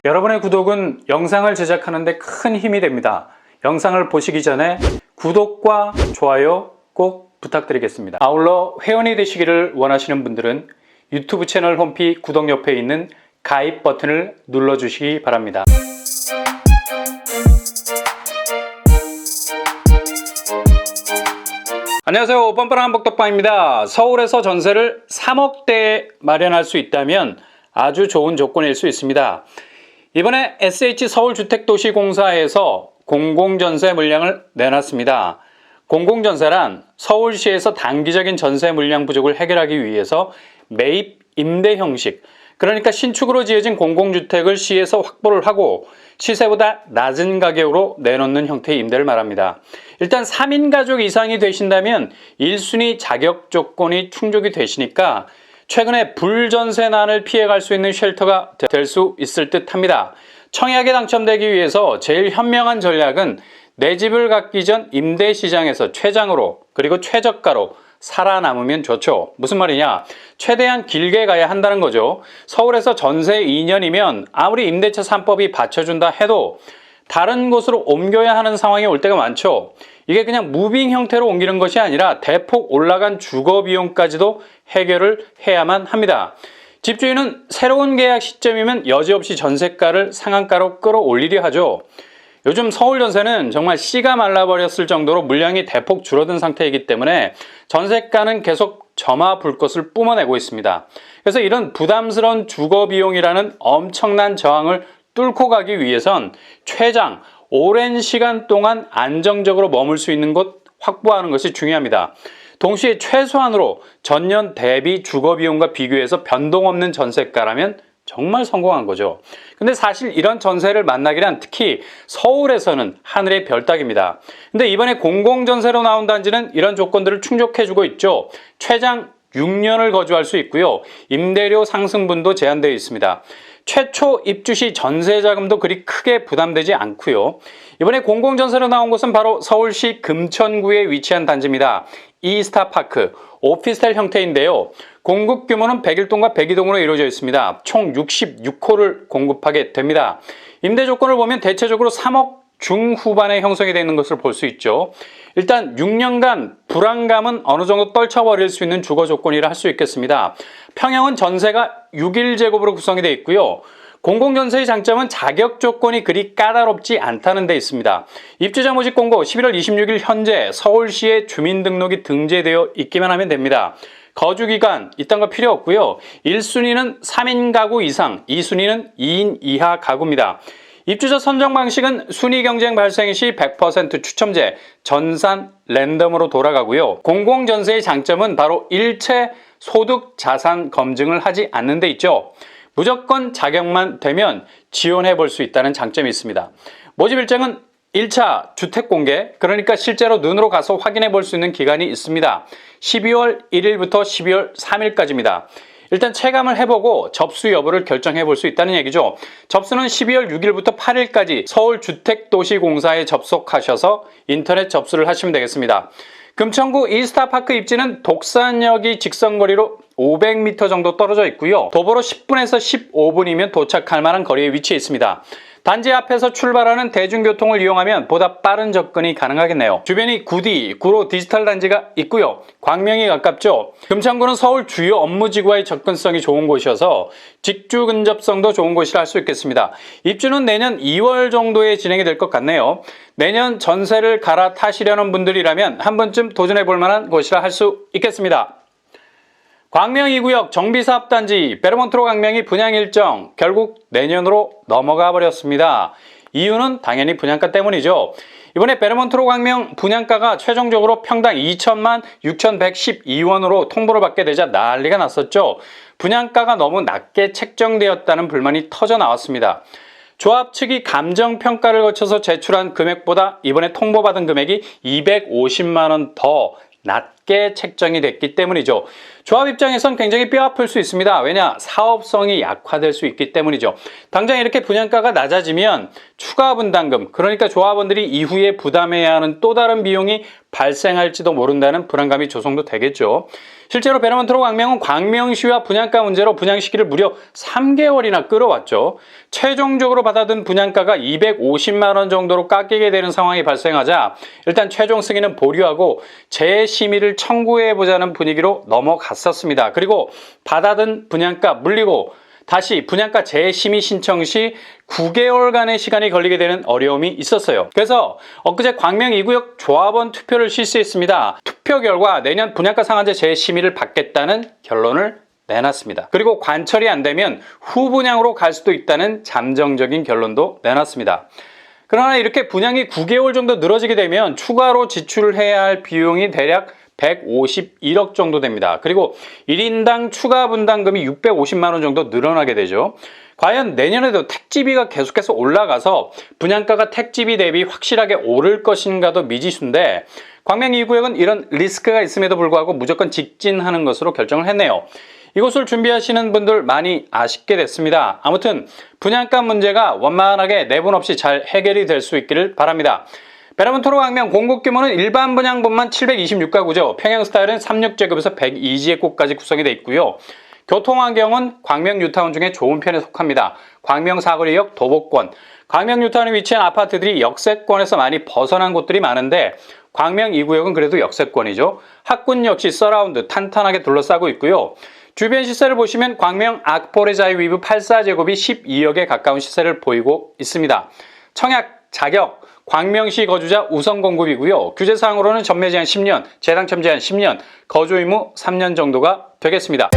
여러분의 구독은 영상을 제작하는 데 큰 힘이 됩니다. 영상을 보시기 전에 구독과 좋아요 꼭 부탁드리겠습니다. 아울러 회원이 되시기를 원하시는 분들은 유튜브 채널 홈피 구독 옆에 있는 가입 버튼을 눌러주시기 바랍니다. 안녕하세요. 뻔뻔한 복덕방입니다. 서울에서 전세를 3억대에 마련할 수 있다면 아주 좋은 조건일 수 있습니다. 이번에 SH서울주택도시공사에서 공공전세 물량을 내놨습니다. 공공전세란 서울시에서 단기적인 전세 물량 부족을 해결하기 위해서 매입 임대 형식, 그러니까 신축으로 지어진 공공주택을 시에서 확보를 하고 시세보다 낮은 가격으로 내놓는 형태의 임대를 말합니다. 일단 3인 가족 이상이 되신다면 1순위 자격 조건이 충족이 되시니까 최근에 불전세난을 피해갈 수 있는 쉘터가 될 수 있을 듯 합니다. 청약에 당첨되기 위해서 제일 현명한 전략은 내 집을 갖기 전 임대시장에서 최장으로 그리고 최저가로 살아남으면 좋죠. 무슨 말이냐? 최대한 길게 가야 한다는 거죠. 서울에서 전세 2년이면 아무리 임대차 3법이 받쳐준다 해도 다른 곳으로 옮겨야 하는 상황이 올 때가 많죠. 이게 그냥 무빙 형태로 옮기는 것이 아니라 대폭 올라간 주거 비용까지도 해결을 해야만 합니다. 집주인은 새로운 계약 시점이면 여지없이 전세가를 상한가로 끌어올리려 하죠. 요즘 서울 전세는 정말 씨가 말라버렸을 정도로 물량이 대폭 줄어든 상태이기 때문에 전세가는 계속 점화 불꽃을 뿜어내고 있습니다. 그래서 이런 부담스러운 주거 비용이라는 엄청난 저항을 뚫고 가기 위해선 최장 오랜 시간 동안 안정적으로 머물 수 있는 곳 확보하는 것이 중요합니다. 동시에 최소한으로 전년 대비 주거 비용과 비교해서 변동 없는 전세가라면 정말 성공한 거죠. 근데 사실 이런 전세를 만나기란 특히 서울에서는 하늘의 별 따기입니다. 근데 이번에 공공전세로 나온 단지는 이런 조건들을 충족해주고 있죠. 최장 6년을 거주할 수 있고요. 임대료 상승분도 제한되어 있습니다. 최초 입주 시 전세자금도 그리 크게 부담되지 않고요. 이번에 공공전세로 나온 곳은 바로 서울시 금천구에 위치한 단지입니다. 이스타파크, 오피스텔 형태인데요. 공급 규모는 101동과 102동으로 이루어져 있습니다. 총 66호를 공급하게 됩니다. 임대 조건을 보면 대체적으로 3억 중후반에 형성이 되는 것을 볼 수 있죠. 일단 6년간 불안감은 어느 정도 떨쳐버릴 수 있는 주거 조건이라 할 수 있겠습니다. 평형은 전세가 6일제곱으로 구성이 되어 있고요. 공공전세의 장점은 자격 조건이 그리 까다롭지 않다는 데 있습니다. 입주자 모집 공고 11월 26일 현재 서울시에 주민등록이 등재되어 있기만 하면 됩니다. 거주기간 이딴 거 필요 없고요. 1순위는 3인 가구 이상, 2순위는 2인 이하 가구입니다. 입주자 선정 방식은 순위 경쟁 발생 시 100% 추첨제, 전산 랜덤으로 돌아가고요. 공공전세의 장점은 바로 일체 소득 자산 검증을 하지 않는 데 있죠. 무조건 자격만 되면 지원해 볼 수 있다는 장점이 있습니다. 모집 일정은 1차 주택 공개, 그러니까 실제로 눈으로 가서 확인해 볼 수 있는 기간이 있습니다. 12월 1일부터 12월 3일까지입니다. 일단 체감을 해보고 접수 여부를 결정해 볼 수 있다는 얘기죠. 접수는 12월 6일부터 8일까지 서울주택도시공사에 접속하셔서 인터넷 접수를 하시면 되겠습니다. 금천구 이스타파크 입지는 독산역이 직선거리로 500m 정도 떨어져 있고요. 도보로 10분에서 15분이면 도착할 만한 거리에 위치해 있습니다. 단지 앞에서 출발하는 대중교통을 이용하면 보다 빠른 접근이 가능하겠네요. 주변이 구디, 구로 디지털 단지가 있고요. 광명이 가깝죠. 금천구는 서울 주요 업무지구와의 접근성이 좋은 곳이어서 직주 근접성도 좋은 곳이라 할 수 있겠습니다. 입주는 내년 2월 정도에 진행이 될 것 같네요. 내년 전세를 갈아타시려는 분들이라면 한 번쯤 도전해 볼 만한 곳이라 할 수 있겠습니다. 광명 2구역 정비사업단지 베르몬트로 광명이 분양 일정 결국 내년으로 넘어가 버렸습니다. 이유는 당연히 분양가 때문이죠. 이번에 베르몬트로 광명 분양가가 최종적으로 평당 2천만 6,112원으로 통보를 받게 되자 난리가 났었죠. 분양가가 너무 낮게 책정되었다는 불만이 터져 나왔습니다. 조합 측이 감정평가를 거쳐서 제출한 금액보다 이번에 통보받은 금액이 250만 원 더 낮게 낮게 책정이 됐기 때문이죠. 조합 입장에선 굉장히 뼈아플 수 있습니다. 왜냐? 사업성이 약화될 수 있기 때문이죠. 당장 이렇게 분양가가 낮아지면 추가 분담금, 그러니까 조합원들이 이후에 부담해야 하는 또 다른 비용이 발생할지도 모른다는 불안감이 조성도 되겠죠. 실제로 베르몬트로 광명은 광명시와 분양가 문제로 분양 시기를 무려 3개월이나 끌어왔죠. 최종적으로 받아든 분양가가 250만 원 정도로 깎이게 되는 상황이 발생하자 일단 최종 승인은 보류하고 재심의를 청구해보자는 분위기로 넘어갔었습니다. 그리고 받아든 분양가 물리고 다시 분양가 재심의 신청 시 9개월간의 시간이 걸리게 되는 어려움이 있었어요. 그래서 엊그제 광명 2구역 조합원 투표를 실시했습니다. 투표 결과 내년 분양가 상한제 재심의를 받겠다는 결론을 내놨습니다. 그리고 관철이 안 되면 후분양으로 갈 수도 있다는 잠정적인 결론도 내놨습니다. 그러나 이렇게 분양이 9개월 정도 늘어지게 되면 추가로 지출해야 할 비용이 대략 151억 정도 됩니다. 그리고 1인당 추가 분담금이 650만 원 정도 늘어나게 되죠. 과연 내년에도 택지비가 계속해서 올라가서 분양가가 택지비 대비 확실하게 오를 것인가도 미지수인데 광명 2구역은 이런 리스크가 있음에도 불구하고 무조건 직진하는 것으로 결정을 했네요. 이곳을 준비하시는 분들 많이 아쉽게 됐습니다. 아무튼 분양가 문제가 원만하게 내분 없이 잘 해결이 될 수 있기를 바랍니다. 베르몬트로 광명 공급 규모는 일반 분양분만 726가구죠. 평형 스타일은 36제곱에서 102제곱까지 구성이 되어 있고요. 교통환경은 광명 뉴타운 중에 좋은 편에 속합니다. 광명 사거리역 도보권, 광명 뉴타운에 위치한 아파트들이 역세권에서 많이 벗어난 곳들이 많은데 광명 2구역은 그래도 역세권이죠. 학군 역시 서라운드 탄탄하게 둘러싸고 있고요. 주변 시세를 보시면 광명 악포레자이 위브 84제곱이 12억에 가까운 시세를 보이고 있습니다. 청약, 자격, 광명시 거주자 우선 공급이고요. 규제사항으로는 전매 제한 10년, 재당첨 제한 10년, 거주 의무 3년 정도가 되겠습니다.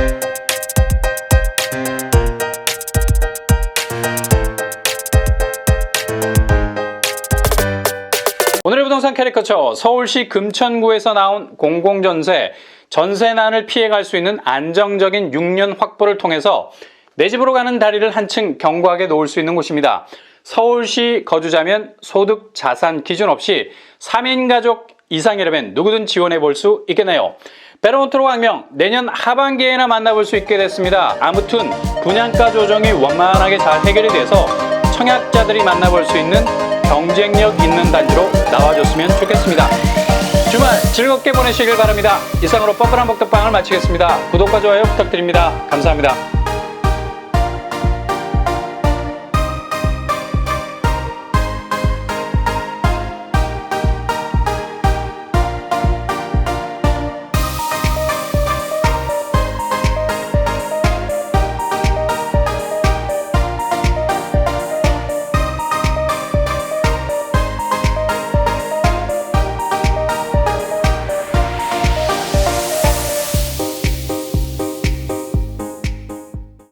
오늘의 부동산 캐리커처, 서울시 금천구에서 나온 공공전세, 전세난을 피해갈 수 있는 안정적인 6년 확보를 통해서 내 집으로 가는 다리를 한층 견고하게 놓을 수 있는 곳입니다. 서울시 거주자면 소득, 자산 기준 없이 3인 가족 이상이라면 누구든 지원해 볼 수 있겠네요. 베르몬트로 광명 내년 하반기에나 만나볼 수 있게 됐습니다. 아무튼 분양가 조정이 원만하게 잘 해결이 돼서 청약자들이 만나볼 수 있는 경쟁력 있는 단지로 나와줬으면 좋겠습니다. 주말 즐겁게 보내시길 바랍니다. 이상으로 뻐근한 복덕방을 마치겠습니다. 구독과 좋아요 부탁드립니다. 감사합니다.